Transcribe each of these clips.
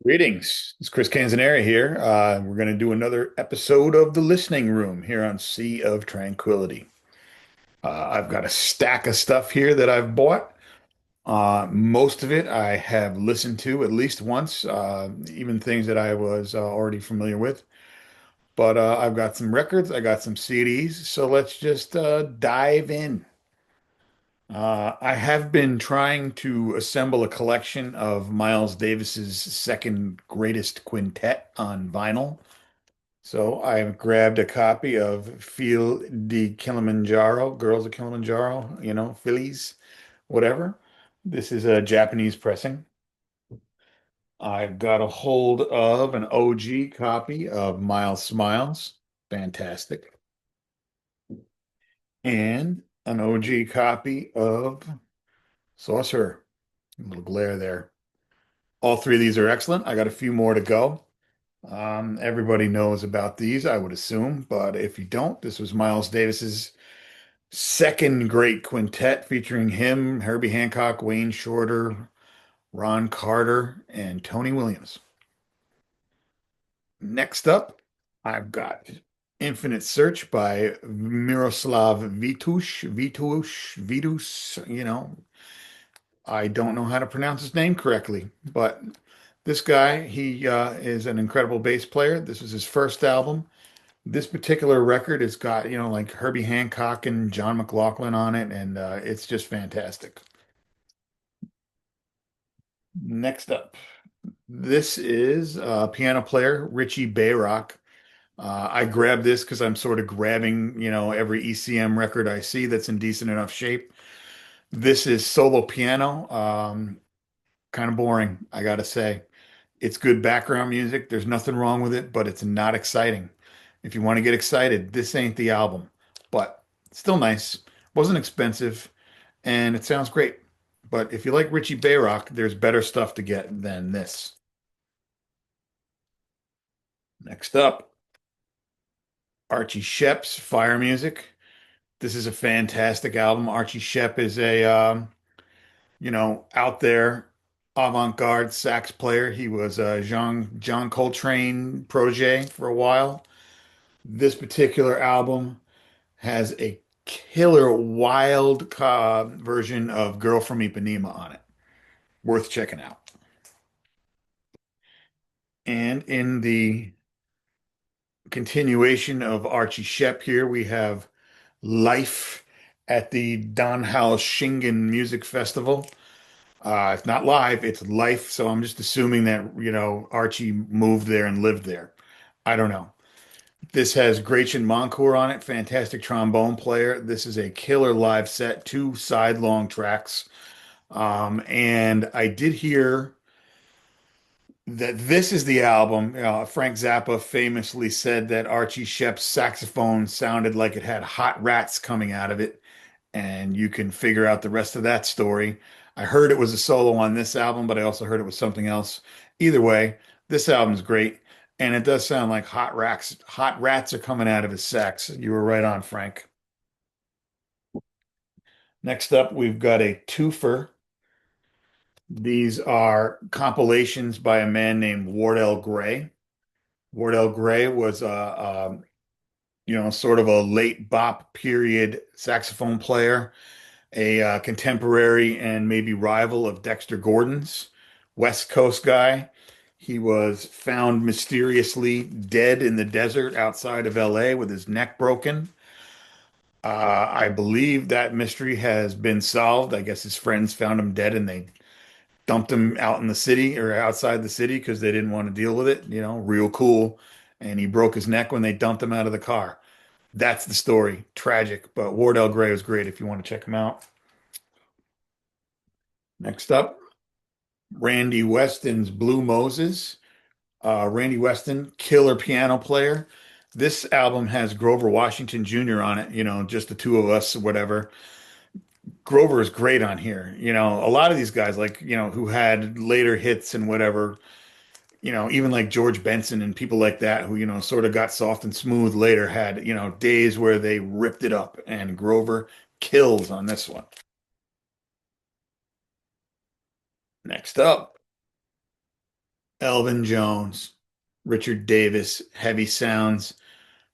Greetings. It's Chris Canzoneri here. We're going to do another episode of The Listening Room here on Sea of Tranquility. I've got a stack of stuff here that I've bought. Most of it I have listened to at least once, even things that I was already familiar with. But I've got some records, I got some CDs, so let's just dive in. I have been trying to assemble a collection of Miles Davis's second greatest quintet on vinyl. So I grabbed a copy of Feel de Kilimanjaro, Girls of Kilimanjaro, Phillies, whatever. This is a Japanese pressing. I've got a hold of an OG copy of Miles Smiles, fantastic, and an OG copy of Saucer. A little glare there. All three of these are excellent. I got a few more to go. Everybody knows about these, I would assume, but if you don't, this was Miles Davis's second great quintet featuring him, Herbie Hancock, Wayne Shorter, Ron Carter, and Tony Williams. Next up, I've got Infinite Search by Miroslav Vitus. I don't know how to pronounce his name correctly, but this guy, he is an incredible bass player. This is his first album. This particular record has got, like Herbie Hancock and John McLaughlin on it, and it's just fantastic. Next up, this is piano player Richie Bayrock. I grabbed this because I'm sort of grabbing, every ECM record I see that's in decent enough shape. This is solo piano, kind of boring, I gotta say. It's good background music. There's nothing wrong with it, but it's not exciting. If you want to get excited, this ain't the album, but still nice. Wasn't expensive, and it sounds great. But if you like Richie Bayrock, there's better stuff to get than this. Next up, Archie Shepp's Fire Music. This is a fantastic album. Archie Shepp is a out there avant-garde sax player. He was a John Coltrane protege for a while. This particular album has a killer wild version of Girl from Ipanema on it. Worth checking out. And in the continuation of Archie Shepp here, we have Life at the Donhaus Shingen Music Festival. It's not live, it's life, so I'm just assuming that, Archie moved there and lived there. I don't know. This has Gretchen Moncour on it, fantastic trombone player. This is a killer live set, two side long tracks. And I did hear that this is the album. Frank Zappa famously said that Archie Shepp's saxophone sounded like it had hot rats coming out of it, and you can figure out the rest of that story. I heard it was a solo on this album, but I also heard it was something else. Either way, this album's great, and it does sound like hot rats are coming out of his sax. You were right on, Frank. Next up, we've got a twofer. These are compilations by a man named Wardell Gray. Wardell Gray was sort of a late bop period saxophone player, a contemporary and maybe rival of Dexter Gordon's, West Coast guy. He was found mysteriously dead in the desert outside of LA with his neck broken. I believe that mystery has been solved. I guess his friends found him dead and they dumped him out in the city or outside the city because they didn't want to deal with it, real cool. And he broke his neck when they dumped him out of the car. That's the story. Tragic, but Wardell Gray was great if you want to check him out. Next up, Randy Weston's Blue Moses. Randy Weston, killer piano player. This album has Grover Washington Jr. on it, just the two of us, whatever. Grover is great on here. A lot of these guys, like, who had later hits and whatever, even like George Benson and people like that who, sort of got soft and smooth later had, days where they ripped it up. And Grover kills on this one. Next up, Elvin Jones, Richard Davis, Heavy Sounds.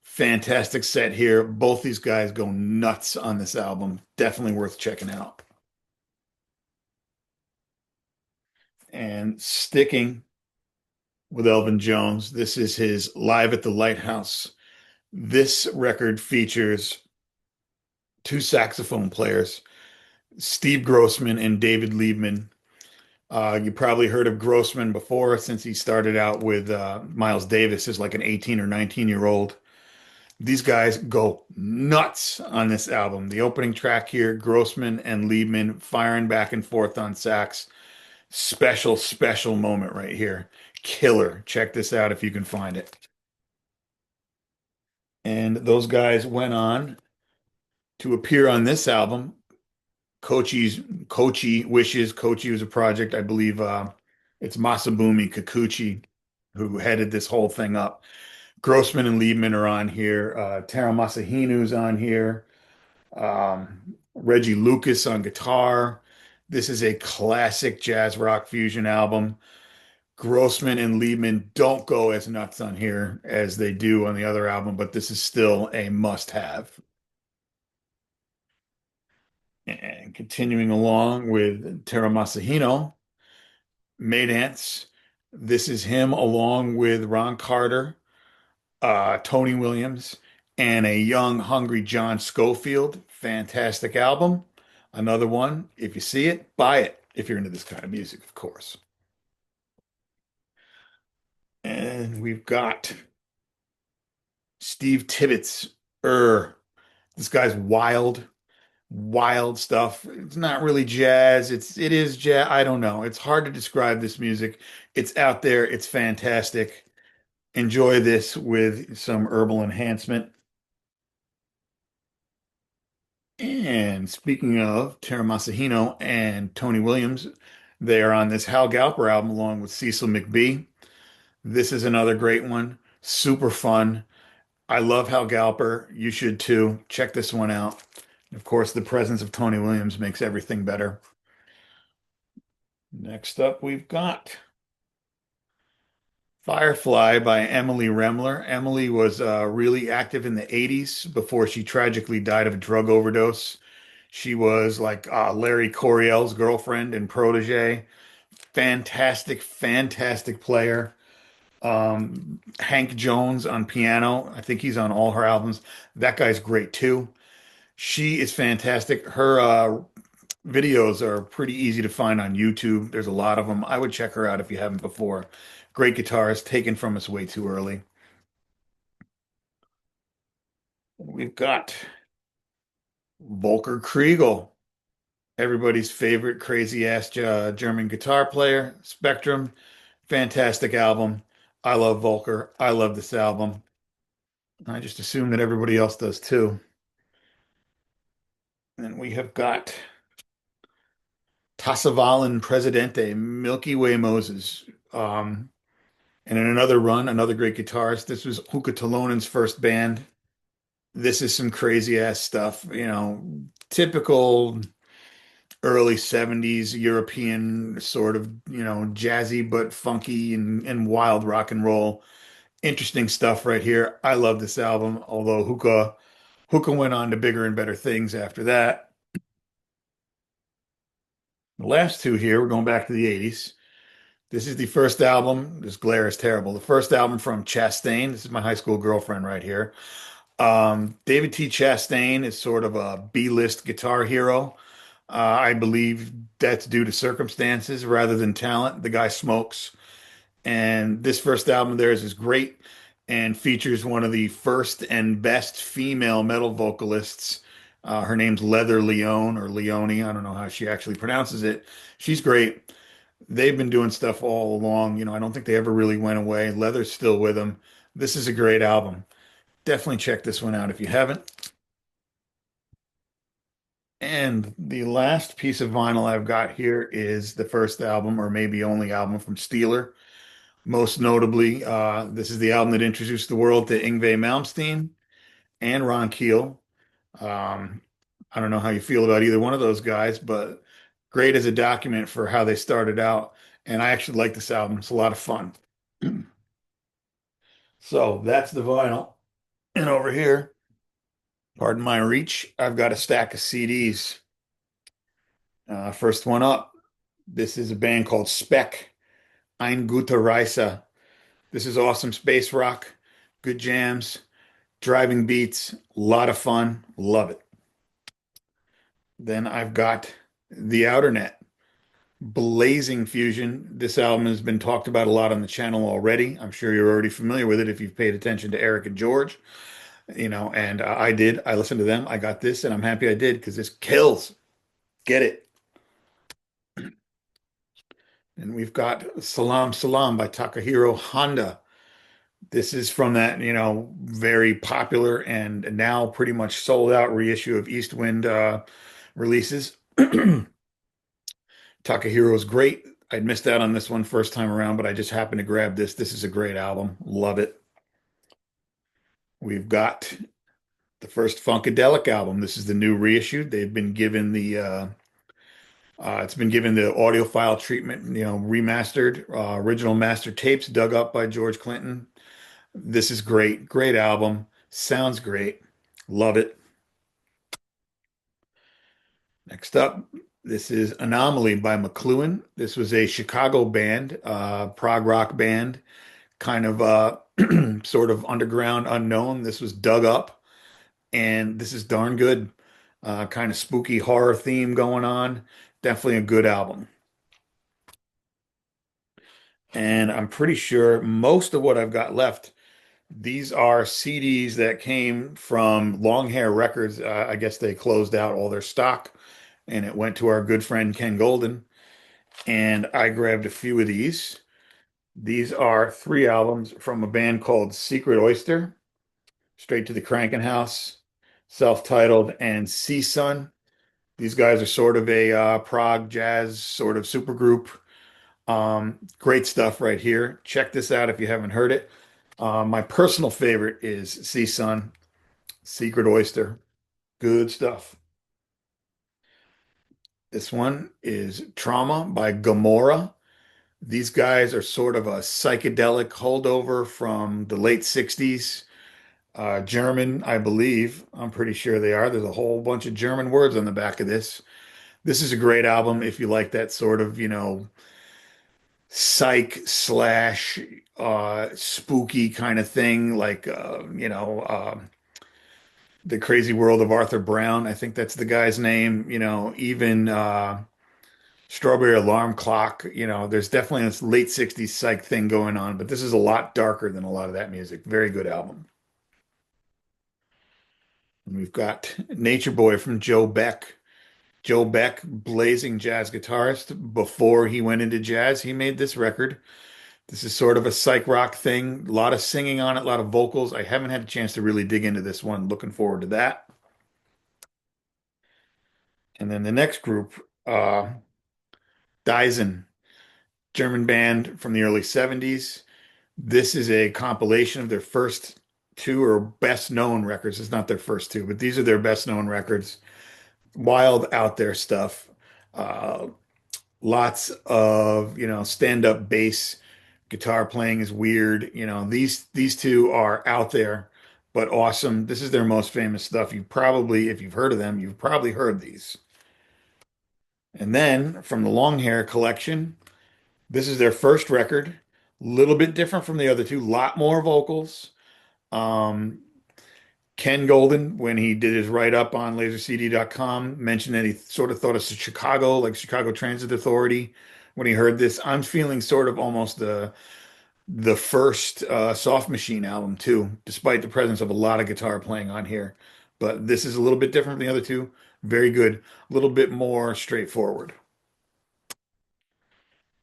Fantastic set here. Both these guys go nuts on this album. Definitely worth checking out. And sticking with Elvin Jones, this is his Live at the Lighthouse. This record features two saxophone players, Steve Grossman and David Liebman. You probably heard of Grossman before since he started out with Miles Davis as like an 18 or 19-year-old. These guys go nuts on this album. The opening track here, Grossman and Liebman firing back and forth on sax. Special, special moment right here. Killer. Check this out if you can find it. And those guys went on to appear on this album. Kochi Wishes. Kochi was a project, I believe it's Masabumi Kikuchi who headed this whole thing up. Grossman and Liebman are on here. Taro Masahinu's on here. Reggie Lucas on guitar. This is a classic jazz rock fusion album. Grossman and Liebman don't go as nuts on here as they do on the other album, but this is still a must-have. And continuing along with Taro Masahino, Maydance. This is him along with Ron Carter, Tony Williams, and a young, hungry John Scofield. Fantastic album. Another one. If you see it, buy it. If you're into this kind of music, of course. And we've got Steve Tibbetts. This guy's wild, wild stuff. It's not really jazz. It is jazz. I don't know. It's hard to describe this music. It's out there. It's fantastic. Enjoy this with some herbal enhancement. And speaking of Tara Masahino and Tony Williams, they are on this Hal Galper album along with Cecil McBee. This is another great one. Super fun. I love Hal Galper. You should too. Check this one out. Of course, the presence of Tony Williams makes everything better. Next up, we've got Firefly by Emily Remler. Emily was really active in the 80s before she tragically died of a drug overdose. She was like Larry Coryell's girlfriend and protege. Fantastic, fantastic player. Hank Jones on piano. I think he's on all her albums. That guy's great too. She is fantastic. Her videos are pretty easy to find on YouTube. There's a lot of them. I would check her out if you haven't before. Great guitarist, taken from us way too early. We've got Volker Kriegel, everybody's favorite crazy ass German guitar player. Spectrum, fantastic album. I love Volker. I love this album. I just assume that everybody else does too. And we have got Tassavalan Presidente, Milky Way Moses. And in another run, another great guitarist. This was Huka Talonen's first band. This is some crazy ass stuff, typical early 70s European sort of, jazzy but funky and wild rock and roll. Interesting stuff right here. I love this album, although Huka went on to bigger and better things after that. The last two here, we're going back to the 80s. This is the first album. This glare is terrible. The first album from Chastain. This is my high school girlfriend right here. David T. Chastain is sort of a B-list guitar hero. I believe that's due to circumstances rather than talent. The guy smokes. And this first album of theirs is great and features one of the first and best female metal vocalists. Her name's Leather Leone or Leone. I don't know how she actually pronounces it. She's great. They've been doing stuff all along. I don't think they ever really went away. Leather's still with them. This is a great album. Definitely check this one out if you haven't. And the last piece of vinyl I've got here is the first album, or maybe only album from Steeler. Most notably, this is the album that introduced the world to Yngwie Malmsteen and Ron Keel. Um, I don't know how you feel about either one of those guys, but great as a document for how they started out. And I actually like this album. It's a lot of fun. So that's the vinyl. And over here, pardon my reach, I've got a stack of CDs. First one up, this is a band called Speck, Ein guter Reise. This is awesome space rock, good jams, driving beats, a lot of fun. Love it. Then I've got The Outer Net, Blazing Fusion. This album has been talked about a lot on the channel already. I'm sure you're already familiar with it if you've paid attention to Eric and George, and I did. I listened to them. I got this, and I'm happy I did because this kills. Get it. And we've got Salam Salam by Takahiro Honda. This is from that, very popular and now pretty much sold out reissue of Eastwind releases. Takahiro is great. I'd missed out on this one first time around, but I just happened to grab this. This is a great album. Love it. We've got the first Funkadelic album. This is the new reissue. They've been given it's been given the audiophile treatment, remastered, original master tapes dug up by George Clinton. This is great. Great album. Sounds great. Love it. Next up, this is Anomaly by McLuhan. This was a Chicago band, prog rock band, kind of sort of underground, unknown. This was dug up, and this is darn good. Kind of spooky horror theme going on. Definitely a good album. And I'm pretty sure most of what I've got left, these are CDs that came from Long Hair Records. I guess they closed out all their stock and it went to our good friend Ken Golden. And I grabbed a few of these. These are three albums from a band called Secret Oyster, Straight to the Cranking House, self-titled, and Sea Sun. These guys are sort of a prog jazz sort of supergroup. Great stuff right here. Check this out if you haven't heard it. My personal favorite is Sea Sun, Secret Oyster. Good stuff. This one is Trauma by Gomorrah. These guys are sort of a psychedelic holdover from the late 60s. German, I believe. I'm pretty sure they are. There's a whole bunch of German words on the back of this. This is a great album if you like that sort of, psych slash spooky kind of thing, like The Crazy World of Arthur Brown. I think that's the guy's name. Even Strawberry Alarm Clock. There's definitely this late 60s psych thing going on, but this is a lot darker than a lot of that music. Very good album. And we've got Nature Boy from Joe Beck. Joe Beck, blazing jazz guitarist. Before he went into jazz, he made this record. This is sort of a psych rock thing. A lot of singing on it, a lot of vocals. I haven't had a chance to really dig into this one. Looking forward to that. And then the next group, Daizen, German band from the early 70s. This is a compilation of their first two or best known records. It's not their first two, but these are their best known records. Wild out there stuff. Uh, Lots of, stand-up bass. Guitar playing is weird. These two are out there, but awesome. This is their most famous stuff. You probably, if you've heard of them, you've probably heard these. And then from the Long Hair collection, this is their first record. A little bit different from the other two, lot more vocals. Um, Ken Golden, when he did his write-up on lasercd.com, mentioned that he sort of thought of Chicago, like Chicago Transit Authority. When he heard this, I'm feeling sort of almost the first Soft Machine album too, despite the presence of a lot of guitar playing on here. But this is a little bit different from the other two. Very good. A little bit more straightforward.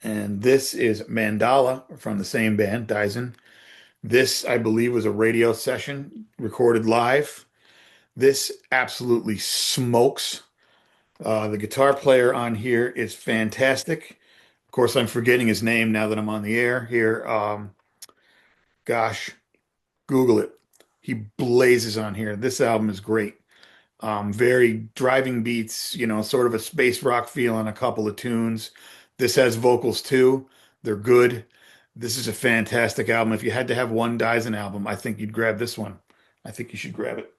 And this is Mandala from the same band, Dyson. This, I believe, was a radio session recorded live. This absolutely smokes. The guitar player on here is fantastic. Of course, I'm forgetting his name now that I'm on the air here. Gosh, Google it. He blazes on here. This album is great. Very driving beats, sort of a space rock feel on a couple of tunes. This has vocals too. They're good. This is a fantastic album. If you had to have one Dyson album, I think you'd grab this one. I think you should grab it.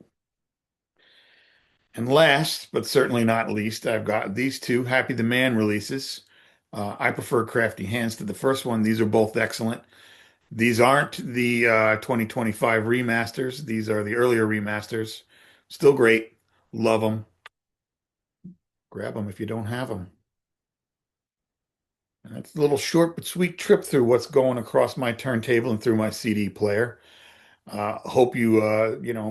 And last, but certainly not least, I've got these two Happy the Man releases. I prefer Crafty Hands to the first one. These are both excellent. These aren't the 2025 remasters. These are the earlier remasters. Still great. Love them. Grab them if you don't have them. And that's a little short but sweet trip through what's going across my turntable and through my CD player. Hope you,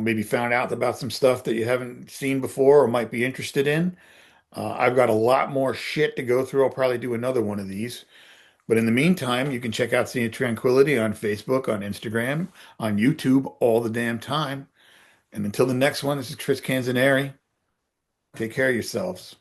maybe found out about some stuff that you haven't seen before or might be interested in. I've got a lot more shit to go through. I'll probably do another one of these. But in the meantime, you can check out Sea of Tranquility on Facebook, on Instagram, on YouTube all the damn time. And until the next one, this is Chris Canzoneri. Take care of yourselves.